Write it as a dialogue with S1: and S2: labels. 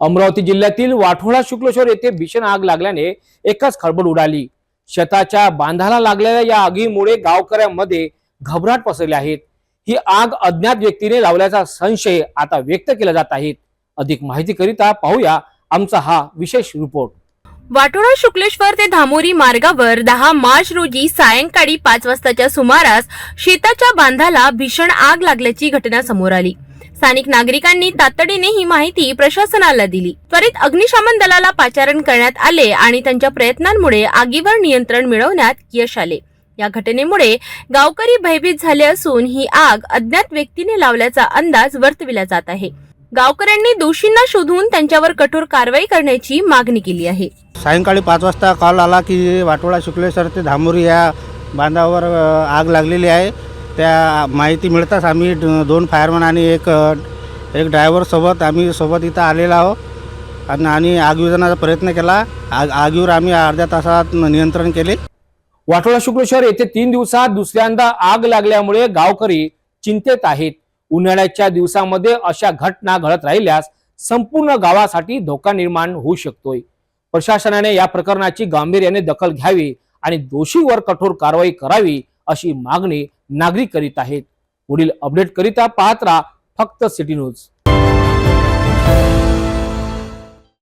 S1: अमरावती जिल्ह्यातील वाठोळा शुक्लेश्वर येथे भीषण आग लागल्याने एकच खळबळ उडाली। शेताच्या बांधाला लागलेल्या या आगीमुळे गावकऱ्यांमध्ये घबराट पसरली आहे। ही आग अज्ञात व्यक्तीने लावल्याचा संशय आता व्यक्त केला जात आहे। अधिक माहितीकरिता पाहूया आमचा हा विशेष रिपोर्ट।
S2: वाठोळा शुक्लेश्वर ते धामोरी मार्गावर 10 मार्च रोजी सायंकाळी 5 वाजताच्या सुमारास शेताच्या बांधाला भीषण आग लागल्याची घटना समोर आली। स्थानिक नागरिकांनी तातडीने ही माहिती प्रशासनाला दिली। त्वरित अग्निशमन दलाला पाचारण करण्यात आले आणि त्यांच्या प्रयत्नांमुळे आगीवर नियंत्रण मिळवण्यात यश आले। या घटनेमुळे गावकरी भयभीत झाले असून ही आग अज्ञात व्यक्तीने लावल्याचा अंदाज वर्तविला जात आहे। गावकऱ्यांनी दोषींना शोधून त्यांच्यावर कठोर कारवाई करण्याची मागणी केली आहे।
S3: सायंकाळी 5 वाजता कॉल आला की वाठोळा शुक्लेश्वर ते धामोरी या बांधावर आग लागलेली आहे। त्या माहिती मिळताच आम्ही 2 फायरमन आणि एक ड्रायव्हर सोबत इथं आलेलो आहोत आणि आग विझवण्याचा प्रयत्न केला। आगीवर आम्ही अर्ध्या तासात नियंत्रण केले।
S1: वाठोळा शुक्लेश्वर येथे 3 दिवसात दुसऱ्यांदा आग लागल्यामुळे गावकरी चिंतेत आहेत। उन्हाळ्याच्या दिवसांमध्ये अशा घटना घडत राहिल्यास संपूर्ण गावासाठी धोका निर्माण होऊ शकतोय। प्रशासनाने या प्रकरणाची गांभीर्याने दखल घ्यावी आणि दोषींवर कठोर कारवाई करावी अशी मागणी नागरिक करीत आहेत। पुढील अपडेट करिता पाहत राहा फक्त सिटी न्यूज।